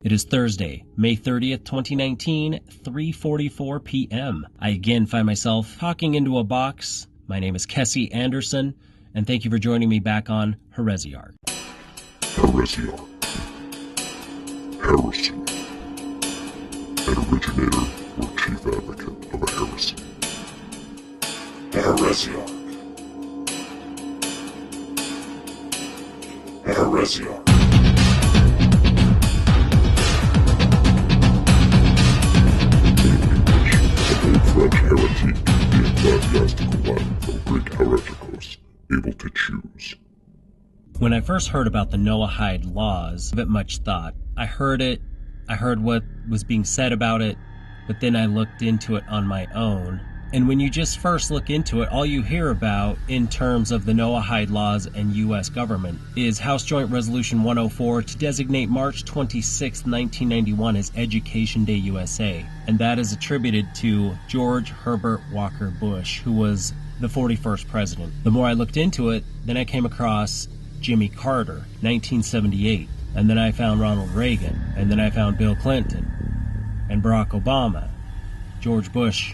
It is Thursday, May 30th, 2019, 3:44 p.m. I again find myself talking into a box. My name is Kessie Anderson, and thank you for joining me back on Heresiarch. Heresiarch. Heresy. An originator or chief advocate of a heresy. Heresiarch. Heresiarch. French heretic, the ecclesiastical Latin for Greek hereticos, able to choose. When I first heard about the Noahide Laws, I gave it much thought. I heard what was being said about it, but then I looked into it on my own. And when you just first look into it, all you hear about in terms of the Noahide Laws and U.S. government is House Joint Resolution 104 to designate March 26, 1991 as Education Day USA. And that is attributed to George Herbert Walker Bush, who was the 41st president. The more I looked into it, then I came across Jimmy Carter, 1978. And then I found Ronald Reagan. And then I found Bill Clinton and Barack Obama, George Bush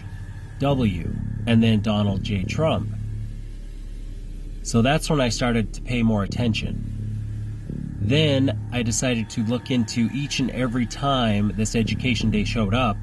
W, and then Donald J. Trump. So that's when I started to pay more attention. Then I decided to look into each and every time this Education Day showed up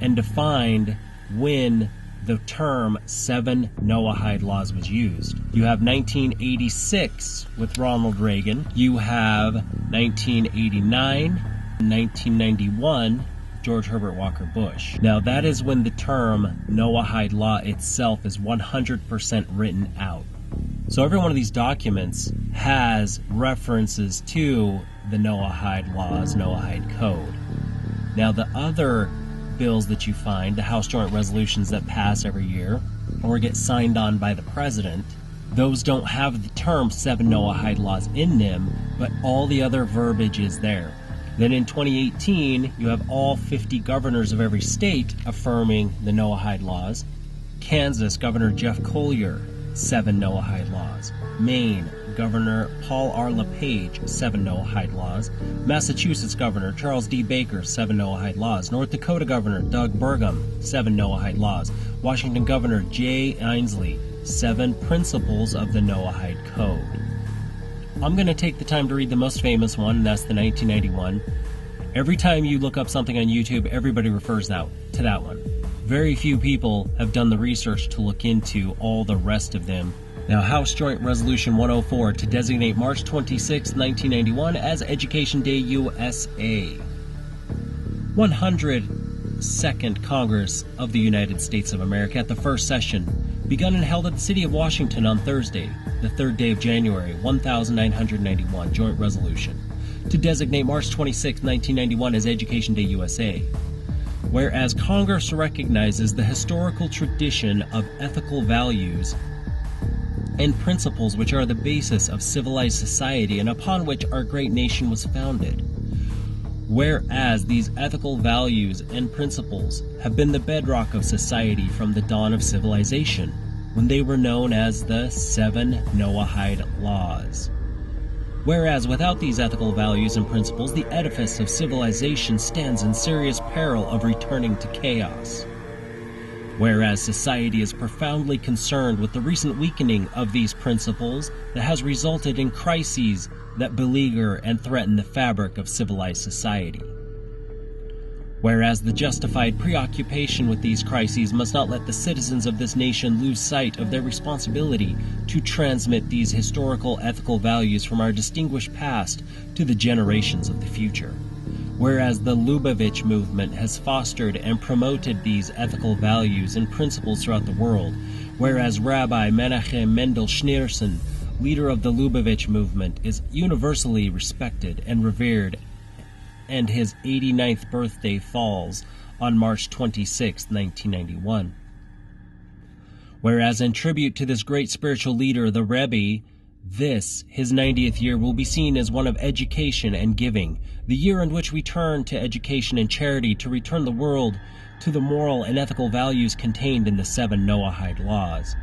and to find when the term 7 Noahide Laws was used. You have 1986 with Ronald Reagan. You have 1989, 1991, George Herbert Walker Bush. Now that is when the term Noahide Law itself is 100% written out. So every one of these documents has references to the Noahide Laws, Noahide Code. Now the other bills that you find, the House Joint Resolutions that pass every year or get signed on by the president, those don't have the term 7 Noahide Laws in them, but all the other verbiage is there. Then in 2018, you have all 50 governors of every state affirming the Noahide Laws. Kansas, Governor Jeff Collier, 7 Noahide Laws. Maine, Governor Paul R. LePage, 7 Noahide Laws. Massachusetts Governor Charles D. Baker, 7 Noahide Laws. North Dakota Governor Doug Burgum, 7 Noahide Laws. Washington Governor Jay Inslee, 7 Principles of the Noahide Code. I'm going to take the time to read the most famous one, and that's the 1991. Every time you look up something on YouTube, everybody refers to that one. Very few people have done the research to look into all the rest of them. Now, House Joint Resolution 104 to designate March 26, 1991 as Education Day USA. 102nd Congress of the United States of America at the first session, begun and held at the city of Washington on Thursday, the 3rd day of January, 1991, Joint Resolution, to designate March 26, 1991 as Education Day USA. Whereas Congress recognizes the historical tradition of ethical values and principles which are the basis of civilized society and upon which our great nation was founded. Whereas these ethical values and principles have been the bedrock of society from the dawn of civilization, when they were known as the 7 Noahide Laws. Whereas without these ethical values and principles, the edifice of civilization stands in serious peril of returning to chaos. Whereas society is profoundly concerned with the recent weakening of these principles that has resulted in crises that beleaguer and threaten the fabric of civilized society. Whereas the justified preoccupation with these crises must not let the citizens of this nation lose sight of their responsibility to transmit these historical ethical values from our distinguished past to the generations of the future. Whereas the Lubavitch movement has fostered and promoted these ethical values and principles throughout the world, whereas Rabbi Menachem Mendel Schneerson, leader of the Lubavitch movement, is universally respected and revered, and his 89th birthday falls on March 26, 1991. Whereas in tribute to this great spiritual leader, the Rebbe, this, his 90th year, will be seen as one of education and giving, the year in which we turn to education and charity to return the world to the moral and ethical values contained in the 7 Noahide Laws.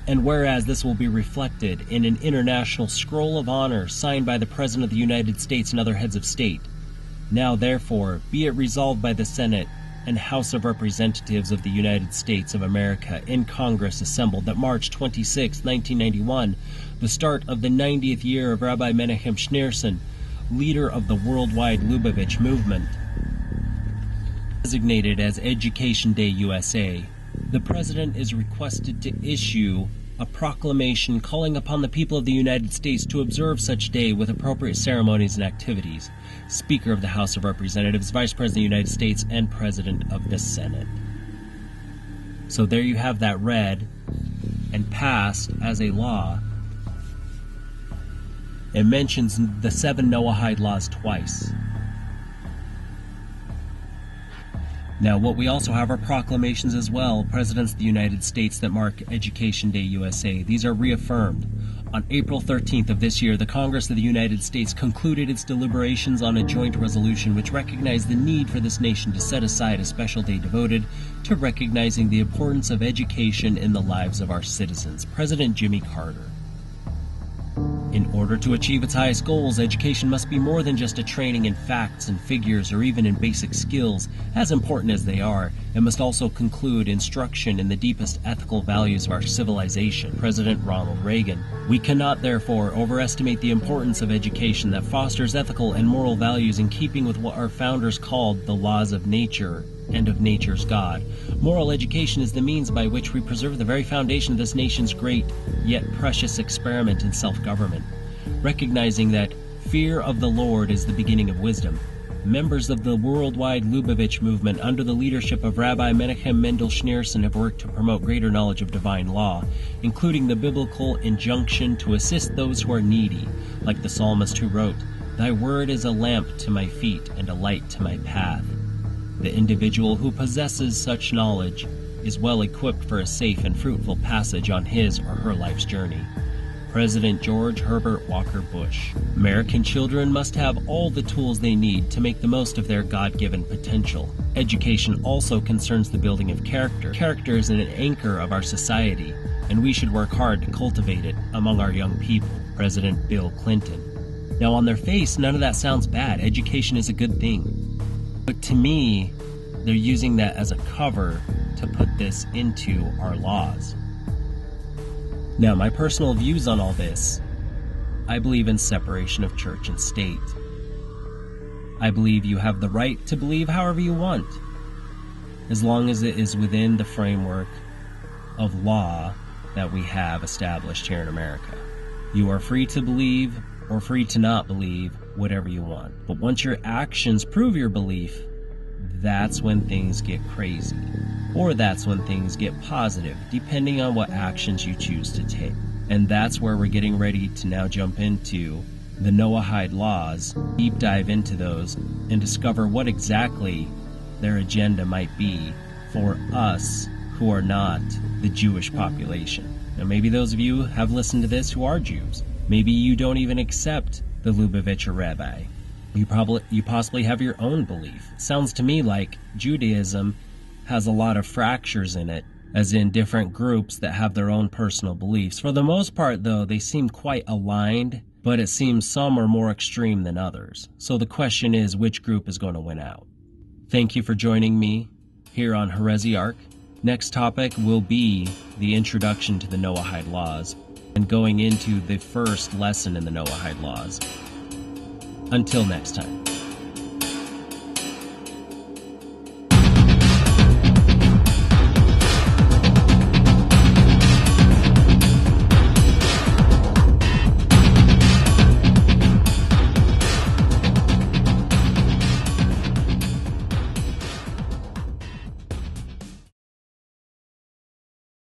And whereas this will be reflected in an international scroll of honor signed by the President of the United States and other heads of state, Now therefore be it resolved by the Senate and House of Representatives of the United States of America in Congress assembled that March 26, 1991, the start of the 90th year of Rabbi Menachem Schneerson, leader of the worldwide Lubavitch movement, designated as Education Day USA, the President is requested to issue a proclamation calling upon the people of the United States to observe such day with appropriate ceremonies and activities. Speaker of the House of Representatives, Vice President of the United States, and President of the Senate. So there you have that read and passed as a law. It mentions the 7 Noahide Laws twice. Now, what we also have are proclamations as well, Presidents of the United States that mark Education Day USA. These are reaffirmed. On April 13th of this year, the Congress of the United States concluded its deliberations on a joint resolution which recognized the need for this nation to set aside a special day devoted to recognizing the importance of education in the lives of our citizens. President Jimmy Carter. In order to achieve its highest goals, education must be more than just a training in facts and figures or even in basic skills. As important as they are, it must also conclude instruction in the deepest ethical values of our civilization. President Ronald Reagan. We cannot, therefore, overestimate the importance of education that fosters ethical and moral values in keeping with what our founders called the laws of nature and of nature's God. Moral education is the means by which we preserve the very foundation of this nation's great, yet precious experiment in self-government. Recognizing that fear of the Lord is the beginning of wisdom, members of the worldwide Lubavitch movement under the leadership of Rabbi Menachem Mendel Schneerson have worked to promote greater knowledge of divine law, including the biblical injunction to assist those who are needy, like the psalmist who wrote, "Thy word is a lamp to my feet and a light to my path." The individual who possesses such knowledge is well equipped for a safe and fruitful passage on his or her life's journey. President George Herbert Walker Bush. American children must have all the tools they need to make the most of their God-given potential. Education also concerns the building of character. Character is an anchor of our society, and we should work hard to cultivate it among our young people. President Bill Clinton. Now, on their face, none of that sounds bad. Education is a good thing. But to me, they're using that as a cover to put this into our laws. Now, my personal views on all this, I believe in separation of church and state. I believe you have the right to believe however you want, as long as it is within the framework of law that we have established here in America. You are free to believe or free to not believe whatever you want. But once your actions prove your belief, that's when things get crazy. Or that's when things get positive, depending on what actions you choose to take. And that's where we're getting ready to now jump into the Noahide Laws, deep dive into those, and discover what exactly their agenda might be for us who are not the Jewish population. Now, maybe those of you have listened to this who are Jews. Maybe you don't even accept the Lubavitcher rabbi. You possibly have your own belief. Sounds to me like Judaism has a lot of fractures in it, as in different groups that have their own personal beliefs. For the most part, though, they seem quite aligned, but it seems some are more extreme than others. So the question is, which group is going to win out? Thank you for joining me here on Heresiarch. Next topic will be the introduction to the Noahide Laws and going into the first lesson in the Noahide Laws. Until next time.